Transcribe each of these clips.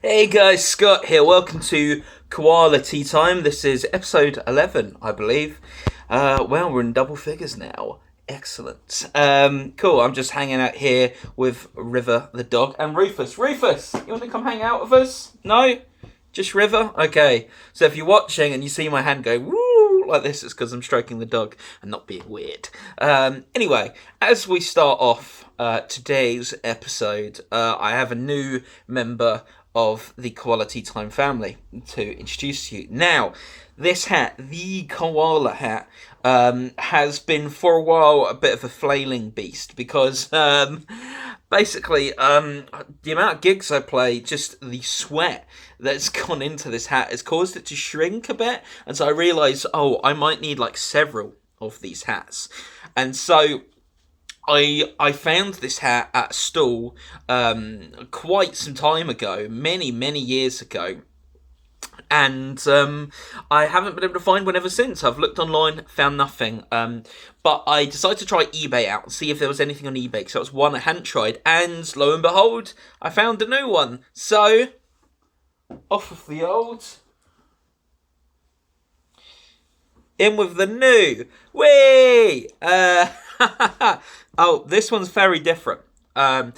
Hey guys, Scott here. Welcome to Koala Teatime. This is episode 11, I believe. Well, we're in double figures now. Excellent. Cool. I'm just hanging out here with River the dog and Rufus. Rufus, you want to come hang out with us? No? Just River? Okay. So if you're watching and you see my hand go woo like this, it's because I'm stroking the dog and not being weird. Anyway, as we start off today's episode, I have a new member of the Koala Teatime family to introduce to you. Now, this hat, the Koala hat, has been for a while a bit of a flailing beast because basically the amount of gigs I play, just the sweat that's gone into this hat has caused it to shrink a bit, and so I realised, I might need like several of these hats, and so I found this hat at a stall quite some time ago, many years ago, and I haven't been able to find one ever since. I've looked online, found nothing, but I decided to try eBay out and see if there was anything on eBay, because that was one I hadn't tried, and lo and behold, I found a new one. So, off with the old, in with the new. Whee! Oh, this one's very different. You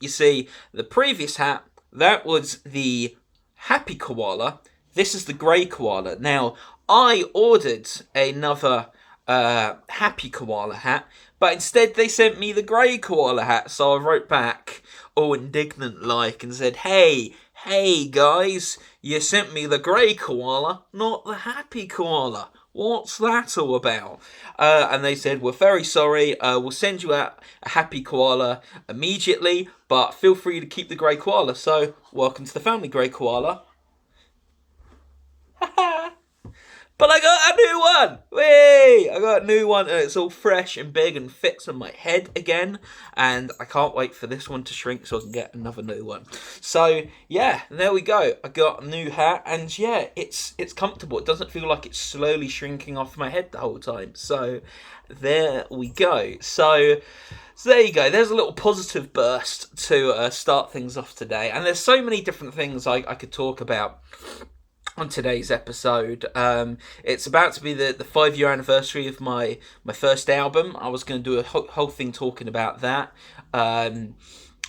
see, the previous hat, that was the happy koala. This is the grey koala. Now, I ordered another happy koala hat, but instead they sent me the grey koala hat. So I wrote back, all indignant like, and said, Hey guys, you sent me the grey koala, not the happy koala. What's that all about? And they said, we're very sorry, we'll send you out a happy koala immediately, but feel free to keep the grey koala. So, welcome to the family, grey koala. But I got a new one! Whee! I got a new one, and it's all fresh and big and fits on my head again. And I can't wait for this one to shrink so I can get another new one. So, yeah, there we go. I got a new hat, and yeah, it's comfortable. It doesn't feel like it's slowly shrinking off my head the whole time. So, there we go. So there you go. There's a little positive burst to start things off today. And there's so many different things I could talk about on today's episode. It's about to be the 5-year anniversary of my first album. I was going to do a whole thing talking about that, and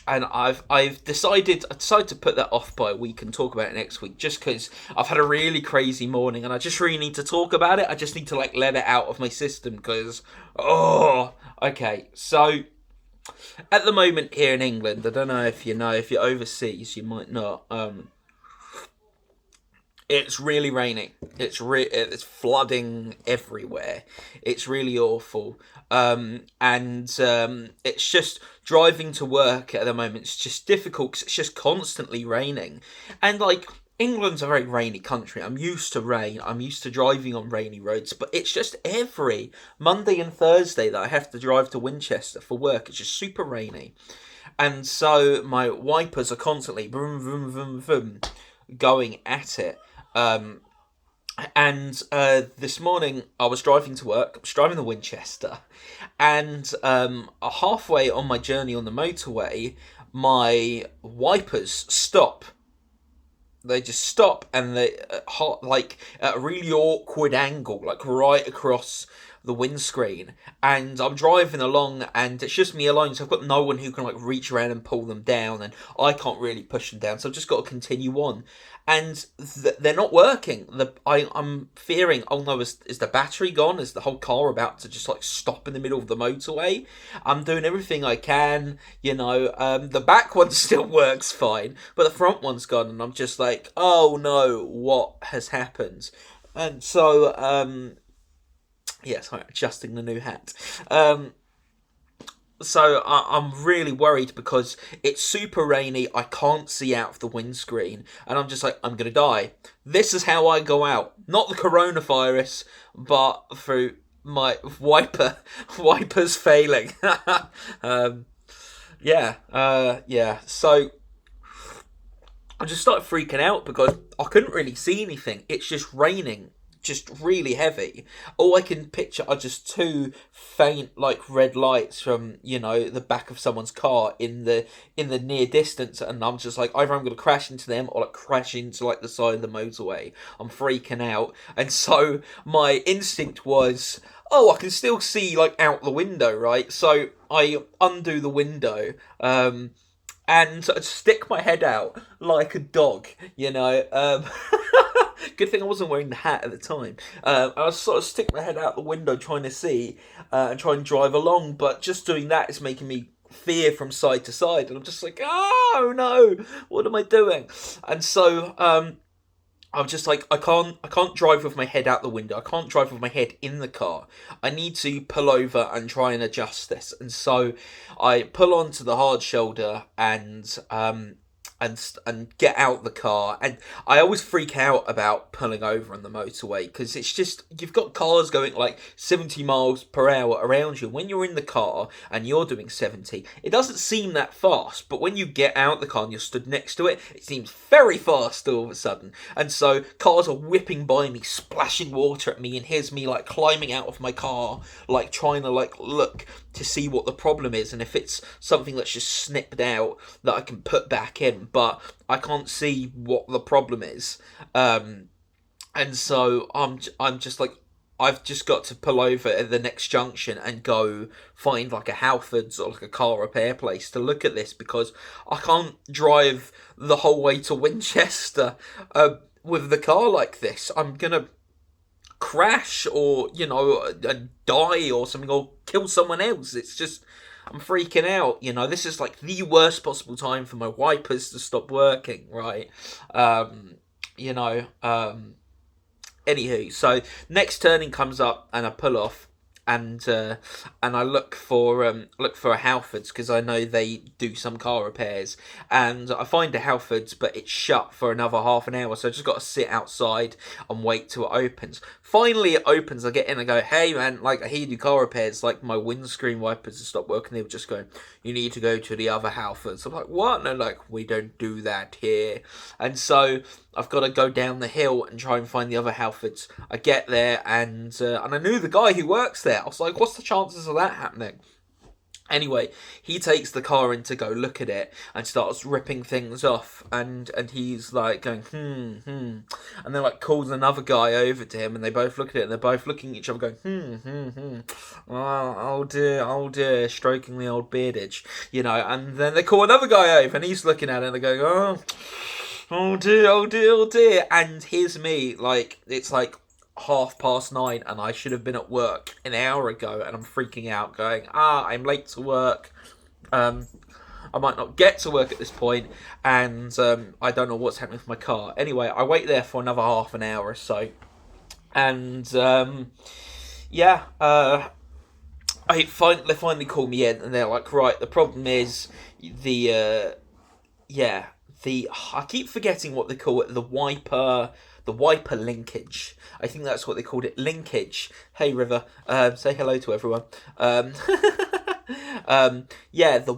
I've decided to put that off by a week and talk about it next week, just because I've had a really crazy morning and I just really need to talk about it. I just need to let it out of my system because okay. So at the moment here in England, I don't know if you know, if you're overseas, you might not. It's really raining. It's flooding everywhere. It's really awful. And it's just driving to work at the moment. It's just difficult because it's just constantly raining. And England's a very rainy country. I'm used to rain. I'm used to driving on rainy roads. But it's just every Monday and Thursday that I have to drive to Winchester for work. It's just super rainy. And so my wipers are constantly vroom, vroom, vroom, vroom, going at it. This morning I was driving to work. I was driving to Winchester, and halfway on my journey on the motorway, my wipers stop. They just stop, and they at a really awkward angle, right across the windscreen. And I'm driving along, and it's just me alone, so I've got no one who can reach around and pull them down, and I can't really push them down, so I've just got to continue on. And they're not working. I'm fearing, oh no, is the battery gone? Is the whole car about to just stop in the middle of the motorway? I'm doing everything I can, the back one still works fine, but the front one's gone, and I'm just oh no, what has happened? And so, adjusting the new hat. So I'm really worried because it's super rainy. I can't see out of the windscreen, and I'm just I'm gonna die. This is how I go out. Not the coronavirus, but through my wipers failing. So I just started freaking out because I couldn't really see anything. It's just raining just really heavy. All I can picture are just two faint like red lights from, you know, the back of someone's car in the near distance, and I'm just like, either I'm gonna crash into them or like crash into like the side of the motorway. I'm freaking out. And so my instinct was, oh, I can still see like out the window, right? So I undo the window, and sort of stick my head out like a dog, you know. Good thing I wasn't wearing the hat at the time. I was sort of stick my head out the window trying to see, and try and drive along, but just doing that is making me fear from side to side, and I'm just like, oh no, what am I doing? And so I'm just like, I can't drive with my head out the window. I can't drive with my head in the car. I need to pull over and try and adjust this. And so I pull onto the hard shoulder and get out the car. And I always freak out about pulling over on the motorway, because it's just, you've got cars going like 70 miles per hour around you. When you're in the car and you're doing 70, it doesn't seem that fast, but when you get out the car and you're stood next to it, it seems very fast all of a sudden. And so cars are whipping by me, splashing water at me, and here's me like climbing out of my car, like trying to like look to see what the problem is and if it's something that's just snipped out that I can put back in, but I can't see what the problem is. And so I'm just like, I've just got to pull over at the next junction and go find like a Halfords or like a car repair place to look at this, because I can't drive the whole way to Winchester with the car like this. I'm gonna crash or, you know, die or something, or kill someone else. It's just, I'm freaking out, you know. This is like the worst possible time for my wipers to stop working, right? You know, anywho, so next turning comes up and I pull off, and I look for a Halfords, because I know they do some car repairs, and I find a Halfords, but it's shut for another half an hour, so I just got to sit outside and wait till it opens. Finally it opens, I get in and go, hey man, like, I hear you do car repairs, like my windscreen wipers have stopped working. They were just going, you need to go to the other Halfords. I'm like, what? And they're like, we don't do that here. And so I've got to go down the hill and try and find the other Halfords. I get there, and I knew the guy who works there. I was like, what's the chances of that happening? Anyway, he takes the car in to go look at it and starts ripping things off, and he's like going, and then like calls another guy over to him, and they both look at it, and they're both looking at each other going, oh dear, stroking the old beardage, you know. And then they call another guy over, and he's looking at it, and they're going, oh dear, and here's me, like, it's like 9:30, and I should have been at work an hour ago, and I'm freaking out going, I'm late to work, I might not get to work at this point, and I don't know what's happening with my car. Anyway, I wait there for another half an hour or so, and they finally call me in, and they're like, right, the problem is I keep forgetting what they call it, the wiper linkage. I think that's what they called it, linkage. Hey River, say hello to everyone. The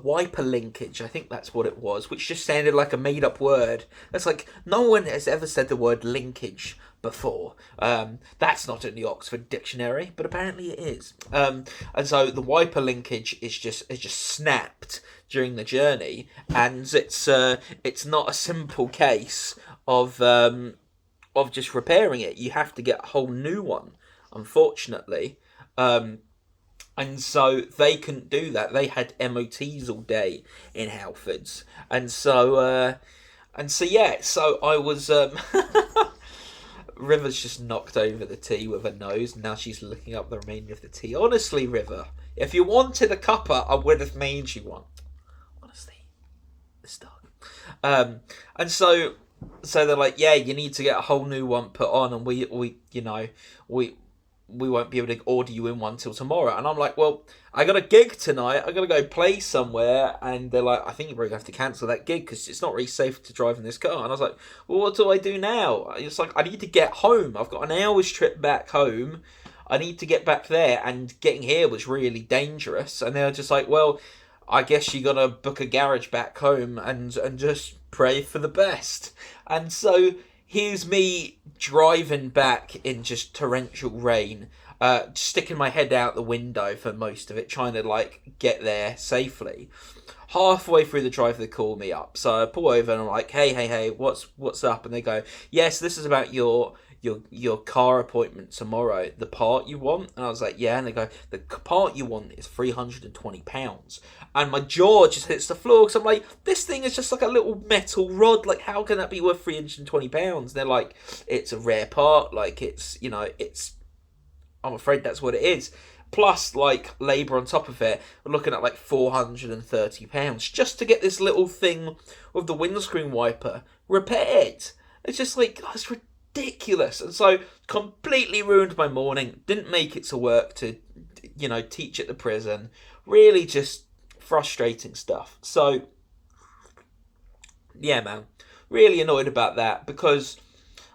wiper linkage, I think that's what it was, which just sounded like a made up word. That's like, no one has ever said the word linkage before. That's not in the Oxford Dictionary, but apparently it is. And so the wiper linkage is just snapped during the journey, and it's not a simple case of just repairing it. You have to get a whole new one, unfortunately. And so they couldn't do that. They had MOTs all day in Halfords. And so I was... River's just knocked over the tea with her nose, and now she's looking up the remainder of the tea. Honestly, River, if you wanted a cuppa, I would have made you one. Honestly, this dog. And so they're like, yeah, you need to get a whole new one put on, and we won't be able to order you in one till tomorrow. And I'm like, well, I got a gig tonight, I gotta go play somewhere. And they're like, I think you're probably gonna have to cancel that gig, because it's not really safe to drive in this car. And I was like, well, what do I do now? It's like, I need to get home. I've got an hour's trip back home. I need to get back there, and getting here was really dangerous. And they're just like, well, I guess you gotta book a garage back home and just pray for the best. And so here's me driving back in just torrential rain, sticking my head out the window for most of it, trying to like get there safely. Halfway through the drive, they call me up, so I pull over and I'm like, hey, what's up? And they go, yes, this is about your car appointment tomorrow. The part you want? And I was like, yeah. And they go, the part you want is £320. And my jaw just hits the floor because I'm like, this thing is just like a little metal rod. Like, how can that be worth £320? And they're like, it's a rare part. Like, it's, I'm afraid that's what it is. Plus, like, labour on top of it, we're looking at like £430 just to get this little thing with the windscreen wiper repaired. It's just like, oh, it's ridiculous. And so, completely ruined my morning. Didn't make it to work to, teach at the prison. Really just frustrating stuff. So, yeah, man. Really annoyed about that because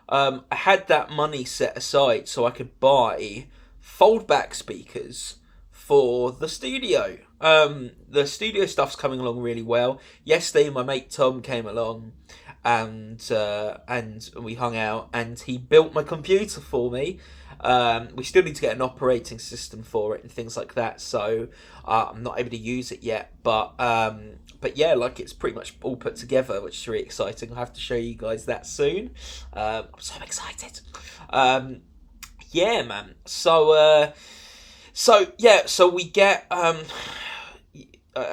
I had that money set aside so I could buy fold-back speakers for the studio. The studio stuff's coming along really well. Yesterday, my mate Tom came along, and we hung out, and he built my computer for me. We still need to get an operating system for it and things like that, so I'm not able to use it yet. But yeah, like it's pretty much all put together, which is really exciting. I'll have to show you guys that soon. I'm so excited. Yeah, man. So we get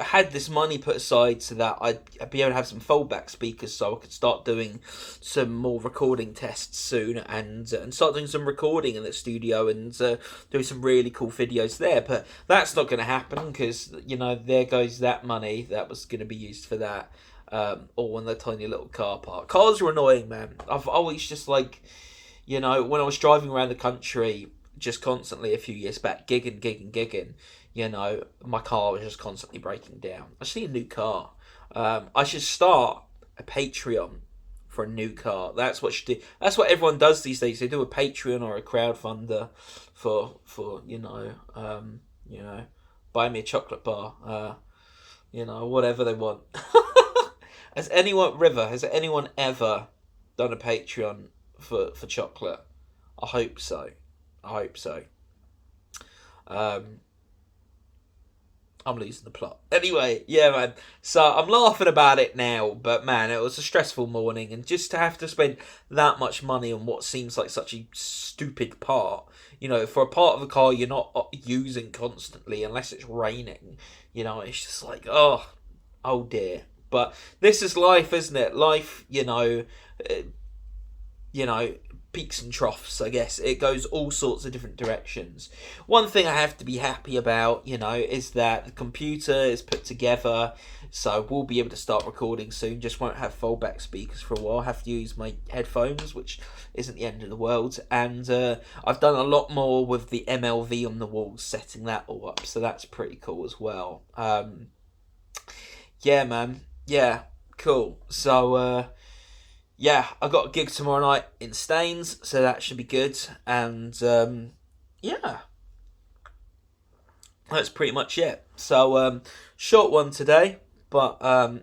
had this money put aside so that I'd be able to have some foldback speakers, so I could start doing some more recording tests soon, and start doing some recording in the studio and do some really cool videos there. But that's not going to happen because there goes that money that was going to be used for that, all in the tiny little car park. Cars are annoying, man. I've always just like. When I was driving around the country just constantly a few years back, gigging, my car was just constantly breaking down. I just need a new car. I should start a Patreon for a new car. That's what should do. That's what everyone does these days. They do a Patreon or a crowdfunder for buy me a chocolate bar. Whatever they want. Has anyone ever done a Patreon for chocolate? I hope so. I'm losing the plot. Anyway, yeah, man. So I'm laughing about it now, but man, it was a stressful morning, and just to have to spend that much money on what seems like such a stupid part, for a part of the car you're not using constantly unless it's raining, it's just like, oh dear. But this is life, isn't it? Life, peaks and troughs, I guess. It goes all sorts of different directions. One thing I have to be happy about, is that the computer is put together, so we'll be able to start recording soon. Just won't have foldback speakers for a while. I have to use my headphones, which isn't the end of the world. And I've done a lot more with the MLV on the walls, setting that all up, so that's pretty cool as well. Yeah, man. Yeah, cool. So, yeah, I got a gig tomorrow night in Staines, so that should be good. And yeah, that's pretty much it. So short one today, but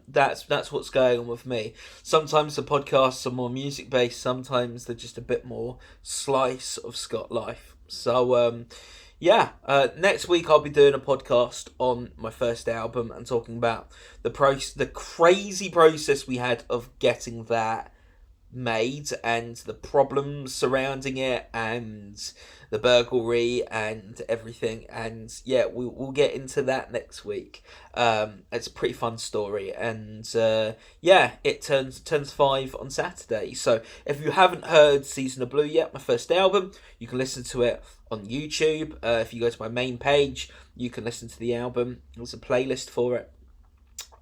that's what's going on with me. Sometimes the podcasts are more music based, sometimes they're just a bit more slice of Scott life. So yeah, next week I'll be doing a podcast on my first album and talking about the crazy process we had of getting that made and the problems surrounding it and the burglary and everything. And yeah, we'll get into that next week. It's a pretty fun story, and yeah, it turns 5 on Saturday. So if you haven't heard Season of Blue yet, my first album, you can listen to it on YouTube. If you go to my main page, you can listen to the album. There's a playlist for it.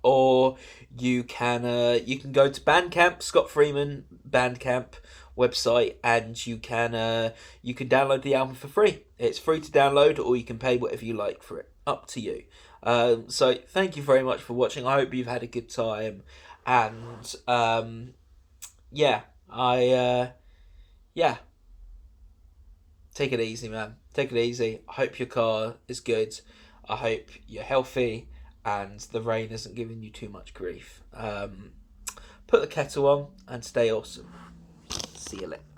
Or you can go to Bandcamp, Scott Freeman Bandcamp website, and you can download the album for free. It's free to download, or you can pay whatever you like for it. Up to you. So thank you very much for watching. I hope you've had a good time, and yeah, yeah. Take it easy, man. Take it easy. I hope your car is good. I hope you're healthy and the rain isn't giving you too much grief. Put the kettle on and stay awesome. See you later.